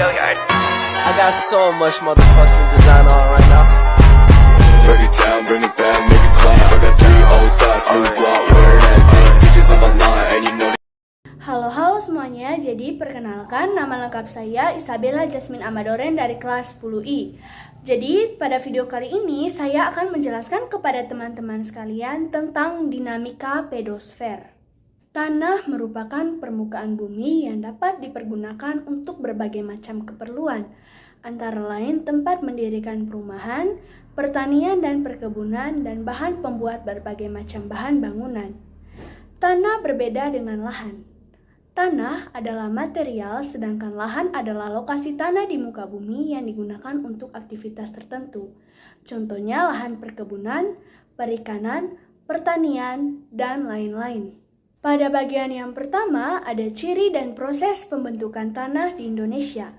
I got so much motherfucking design on right now. Break it down, bring it back, make it clap. I got 3 old thoughts, new block, where that day. Bitches on my line, and you know. Halo semuanya, jadi perkenalkan nama lengkap saya Isabella Jasmine Amadoren dari kelas 10I. Jadi pada video kali ini saya akan menjelaskan kepada teman-teman sekalian tentang dinamika pedosfer. Tanah merupakan permukaan bumi yang dapat dipergunakan untuk berbagai macam keperluan, antara lain tempat mendirikan perumahan, pertanian dan perkebunan, dan bahan pembuat berbagai macam bahan bangunan. Tanah berbeda dengan lahan. Tanah adalah material, sedangkan lahan adalah lokasi tanah di muka bumi yang digunakan untuk aktivitas tertentu. Contohnya lahan perkebunan, perikanan, pertanian, dan lain-lain. Pada bagian yang pertama, ada ciri dan proses pembentukan tanah di Indonesia.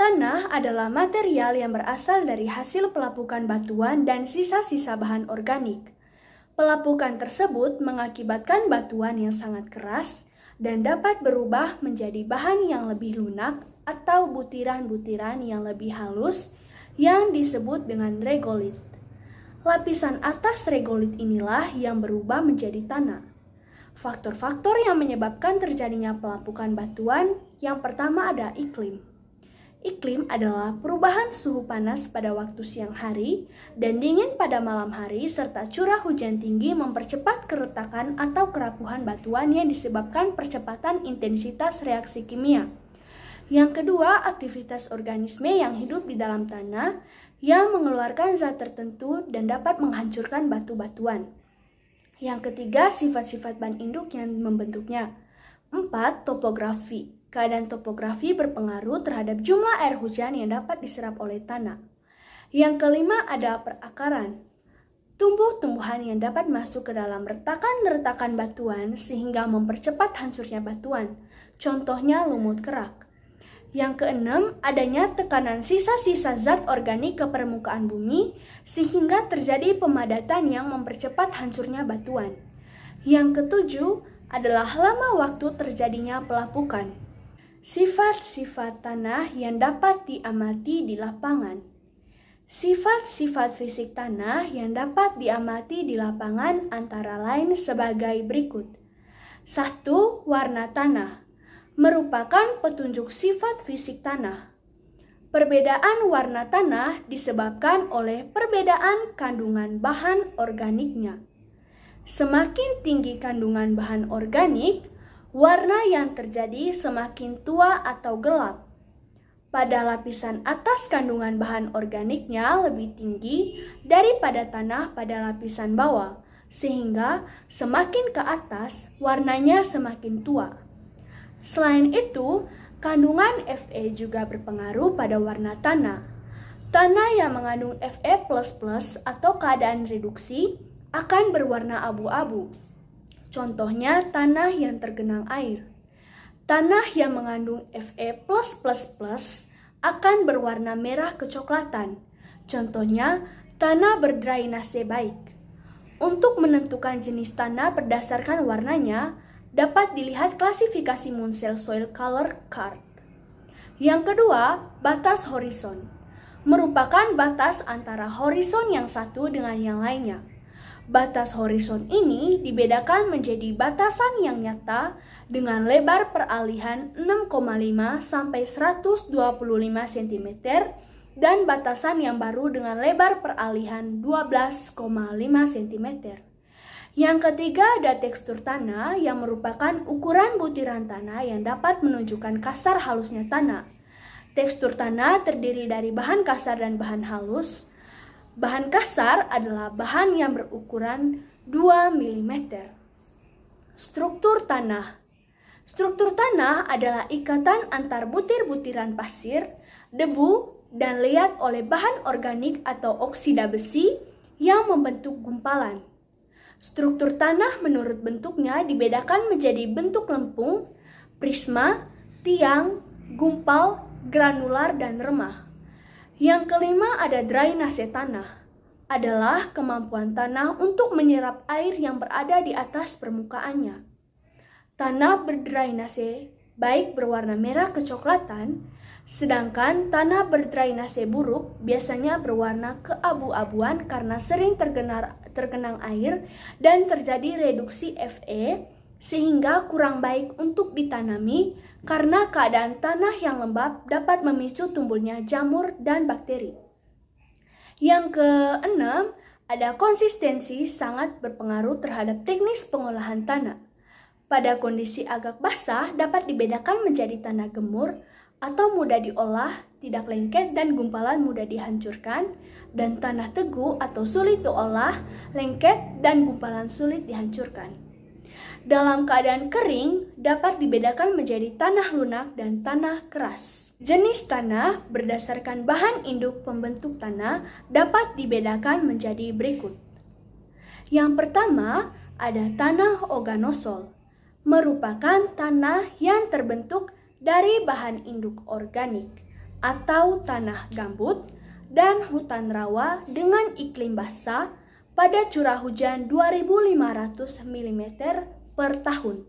Tanah adalah material yang berasal dari hasil pelapukan batuan dan sisa-sisa bahan organik. Pelapukan tersebut mengakibatkan batuan yang sangat keras dan dapat berubah menjadi bahan yang lebih lunak atau butiran-butiran yang lebih halus yang disebut dengan regolit. Lapisan atas regolit inilah yang berubah menjadi tanah. Faktor-faktor yang menyebabkan terjadinya pelapukan batuan, yang pertama ada iklim. Iklim adalah perubahan suhu panas pada waktu siang hari dan dingin pada malam hari serta curah hujan tinggi mempercepat keretakan atau kerapuhan batuan yang disebabkan percepatan intensitas reaksi kimia. Yang kedua, aktivitas organisme yang hidup di dalam tanah yang mengeluarkan zat tertentu dan dapat menghancurkan batu-batuan. Yang ketiga, sifat-sifat bahan induk yang membentuknya. 4. Topografi. Keadaan topografi berpengaruh terhadap jumlah air hujan yang dapat diserap oleh tanah. Yang kelima, ada perakaran. Tumbuh-tumbuhan yang dapat masuk ke dalam retakan-retakan batuan sehingga mempercepat hancurnya batuan. Contohnya lumut kerak. Yang keenam, adanya tekanan sisa-sisa zat organik ke permukaan bumi sehingga terjadi pemadatan yang mempercepat hancurnya batuan. Yang ketujuh adalah lama waktu terjadinya pelapukan. Sifat-sifat tanah yang dapat diamati di lapangan. Sifat-sifat fisik tanah yang dapat diamati di lapangan antara lain sebagai berikut. 1. Warna tanah merupakan petunjuk sifat fisik tanah. Perbedaan warna tanah disebabkan oleh perbedaan kandungan bahan organiknya. Semakin tinggi kandungan bahan organik, warna yang terjadi semakin tua atau gelap. Pada lapisan atas kandungan bahan organiknya lebih tinggi daripada tanah pada lapisan bawah, sehingga semakin ke atas warnanya semakin tua. Selain itu, kandungan Fe juga berpengaruh pada warna tanah. Tanah yang mengandung Fe++ atau keadaan reduksi akan berwarna abu-abu. Contohnya tanah yang tergenang air. Tanah yang mengandung Fe+++ akan berwarna merah kecoklatan. Contohnya tanah berdrainase baik. Untuk menentukan jenis tanah berdasarkan warnanya, dapat dilihat klasifikasi Munsell Soil Color Chart. Yang kedua, batas horizon. Merupakan batas antara horizon yang satu dengan yang lainnya. Batas horizon ini dibedakan menjadi batasan yang nyata dengan lebar peralihan 6,5 sampai 125 cm dan batasan yang baru dengan lebar peralihan 12,5 cm. Yang ketiga, ada tekstur tanah yang merupakan ukuran butiran tanah yang dapat menunjukkan kasar halusnya tanah. Tekstur tanah terdiri dari bahan kasar dan bahan halus. Bahan kasar adalah bahan yang berukuran 2 mm. Struktur tanah. Struktur tanah adalah ikatan antar butir-butiran pasir, debu, dan liat oleh bahan organik atau oksida besi yang membentuk gumpalan. Struktur tanah menurut bentuknya dibedakan menjadi bentuk lempung, prisma, tiang, gumpal, granular, dan remah. Yang kelima ada drainase tanah. Adalah kemampuan tanah untuk menyerap air yang berada di atas permukaannya. Tanah berdrainase baik berwarna merah kecoklatan, sedangkan tanah berdrainase buruk biasanya berwarna keabu-abuan karena sering tergenang air dan terjadi reduksi Fe, sehingga kurang baik untuk ditanami karena keadaan tanah yang lembab dapat memicu tumbuhnya jamur dan bakteri. Yang keenam, ada konsistensi sangat berpengaruh terhadap teknis pengolahan tanah. Pada kondisi agak basah dapat dibedakan menjadi tanah gemur atau mudah diolah, tidak lengket dan gumpalan mudah dihancurkan, dan tanah teguh atau sulit diolah, lengket dan gumpalan sulit dihancurkan. Dalam keadaan kering dapat dibedakan menjadi tanah lunak dan tanah keras. Jenis tanah berdasarkan bahan induk pembentuk tanah dapat dibedakan menjadi berikut. Yang pertama ada tanah organosol, merupakan tanah yang terbentuk dari bahan induk organik atau tanah gambut dan hutan rawa dengan iklim basah pada curah hujan 2.500 mm per tahun.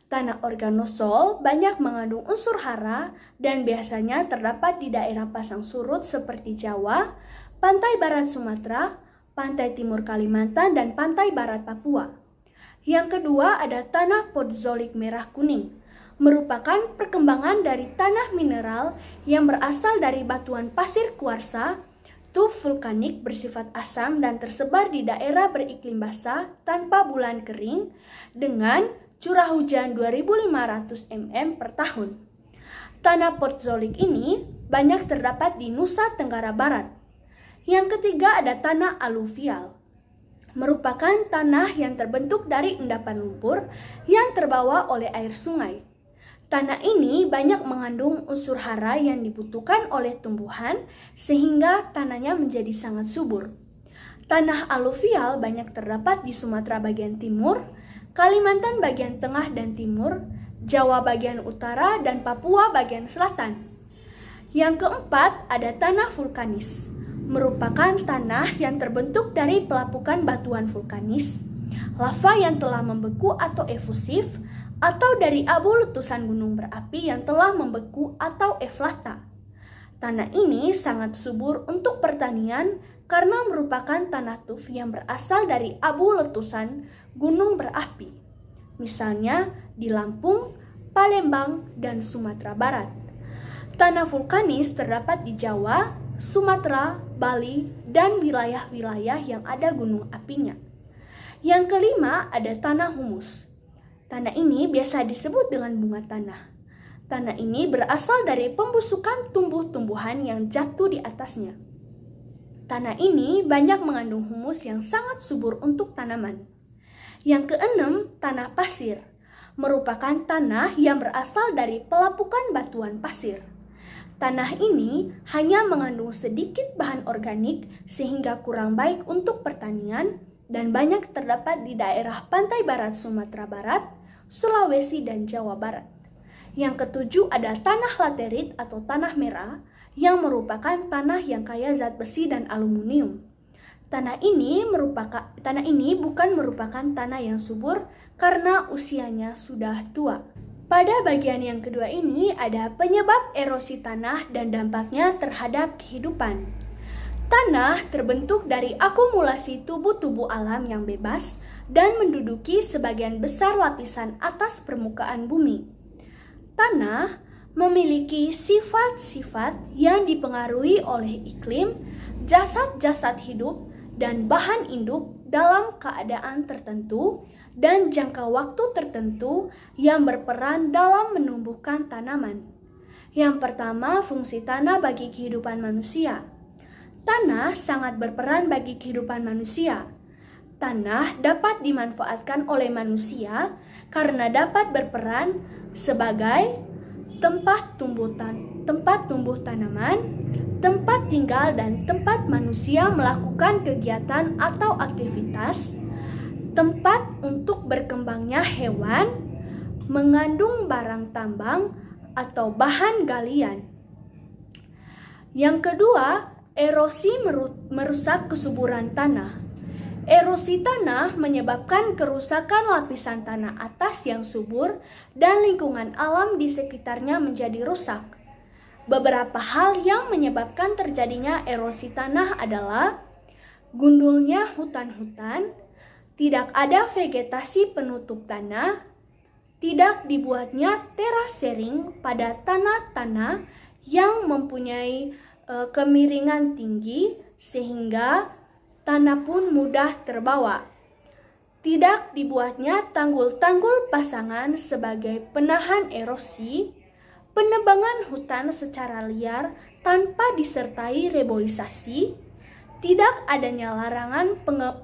Tanah organosol banyak mengandung unsur hara dan biasanya terdapat di daerah pasang surut seperti Jawa, pantai barat Sumatera, pantai timur Kalimantan, dan pantai barat Papua. Yang kedua ada tanah podzolik merah kuning, merupakan perkembangan dari tanah mineral yang berasal dari batuan pasir kuarsa, tuf vulkanik bersifat asam dan tersebar di daerah beriklim basah tanpa bulan kering dengan curah hujan 2.500 mm per tahun. Tanah podzolik ini banyak terdapat di Nusa Tenggara Barat. Yang ketiga ada tanah aluvial, merupakan tanah yang terbentuk dari endapan lumpur yang terbawa oleh air sungai. Tanah ini banyak mengandung unsur hara yang dibutuhkan oleh tumbuhan sehingga tanahnya menjadi sangat subur. Tanah aluvial banyak terdapat di Sumatera bagian timur, Kalimantan bagian tengah dan timur, Jawa bagian utara, dan Papua bagian selatan. Yang keempat ada tanah vulkanis, merupakan tanah yang terbentuk dari pelapukan batuan vulkanis, lava yang telah membeku atau efusif, atau dari abu letusan gunung berapi yang telah membeku atau eflata. Tanah ini sangat subur untuk pertanian karena merupakan tanah tuf yang berasal dari abu letusan gunung berapi, misalnya di Lampung, Palembang, dan Sumatera Barat. Tanah vulkanis terdapat di Jawa, Sumatera, Bali, dan wilayah-wilayah yang ada gunung apinya. Yang kelima ada tanah humus. Tanah ini biasa disebut dengan bunga tanah. Tanah ini berasal dari pembusukan tumbuh-tumbuhan yang jatuh di atasnya. Tanah ini banyak mengandung humus yang sangat subur untuk tanaman. Yang keenam, tanah pasir, merupakan tanah yang berasal dari pelapukan batuan pasir. Tanah ini hanya mengandung sedikit bahan organik sehingga kurang baik untuk pertanian dan banyak terdapat di daerah pantai barat Sumatera Barat, Sulawesi, dan Jawa Barat. Yang ketujuh ada tanah laterit atau tanah merah yang merupakan tanah yang kaya zat besi dan aluminium. Tanah ini bukan merupakan tanah yang subur karena usianya sudah tua. Pada bagian yang kedua ini ada penyebab erosi tanah dan dampaknya terhadap kehidupan. Tanah terbentuk dari akumulasi tubuh-tubuh alam yang bebas dan menduduki sebagian besar lapisan atas permukaan bumi. Tanah memiliki sifat-sifat yang dipengaruhi oleh iklim, jasad-jasad hidup, dan bahan induk dalam keadaan tertentu dan jangka waktu tertentu yang berperan dalam menumbuhkan tanaman. Yang pertama, fungsi tanah bagi kehidupan manusia. Tanah sangat berperan bagi kehidupan manusia. Tanah dapat dimanfaatkan oleh manusia karena dapat berperan sebagai tempat tumbuh tanaman, tempat tinggal, dan tempat manusia melakukan kegiatan atau aktivitas, tempat untuk berkembangnya hewan, mengandung barang tambang atau bahan galian. Yang kedua, erosi merusak kesuburan tanah. Erosi tanah menyebabkan kerusakan lapisan tanah atas yang subur dan lingkungan alam di sekitarnya menjadi rusak. Beberapa hal yang menyebabkan terjadinya erosi tanah adalah gundulnya hutan-hutan, tidak ada vegetasi penutup tanah, tidak dibuatnya terasering pada tanah-tanah yang mempunyai kemiringan tinggi sehingga tanah pun mudah terbawa. Tidak dibuatnya tanggul-tanggul pasangan sebagai penahan erosi, penebangan hutan secara liar tanpa disertai reboisasi, tidak adanya larangan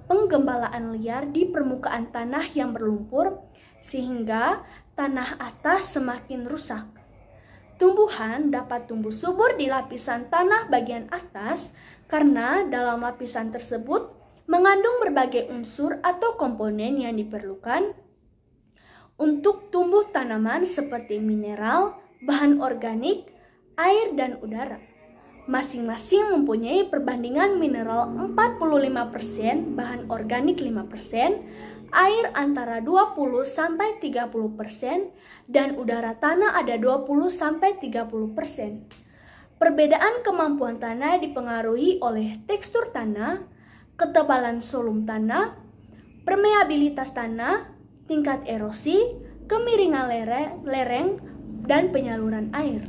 penggembalaan liar di permukaan tanah yang berlumpur sehingga tanah atas semakin rusak. Tumbuhan dapat tumbuh subur di lapisan tanah bagian atas karena dalam lapisan tersebut mengandung berbagai unsur atau komponen yang diperlukan untuk tumbuh tanaman seperti mineral, bahan organik, air, dan udara. Masing-masing mempunyai perbandingan mineral 45%, bahan organik 5%, air antara 20-30%, dan udara tanah ada 20-30%. Perbedaan kemampuan tanah dipengaruhi oleh tekstur tanah, ketebalan sulum tanah, permeabilitas tanah, tingkat erosi, kemiringan lereng, dan penyaluran air.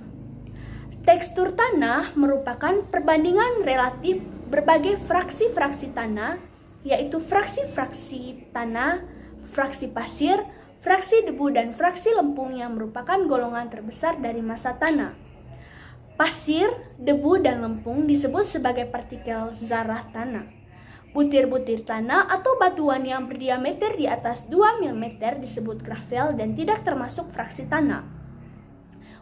Tekstur tanah merupakan perbandingan relatif berbagai fraksi-fraksi tanah, yaitu fraksi-fraksi tanah, fraksi pasir, fraksi debu, dan fraksi lempung yang merupakan golongan terbesar dari massa tanah. Pasir, debu, dan lempung disebut sebagai partikel zarah tanah. Butir-butir tanah atau batuan yang berdiameter di atas 2 mm disebut gravel dan tidak termasuk fraksi tanah.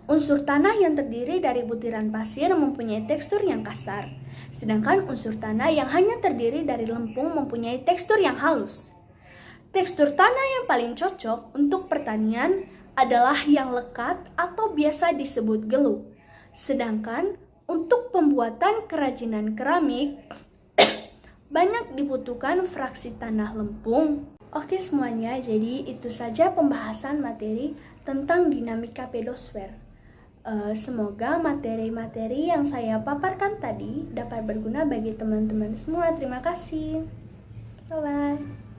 Unsur tanah yang terdiri dari butiran pasir mempunyai tekstur yang kasar, sedangkan unsur tanah yang hanya terdiri dari lempung mempunyai tekstur yang halus. Tekstur tanah yang paling cocok untuk pertanian adalah yang lekat atau biasa disebut geluh. Sedangkan untuk pembuatan kerajinan keramik banyak dibutuhkan fraksi tanah lempung. Oke semuanya, jadi itu saja pembahasan materi tentang dinamika pedosfer. Semoga materi-materi yang saya paparkan tadi dapat berguna bagi teman-teman semua. Terima kasih. Bye-bye.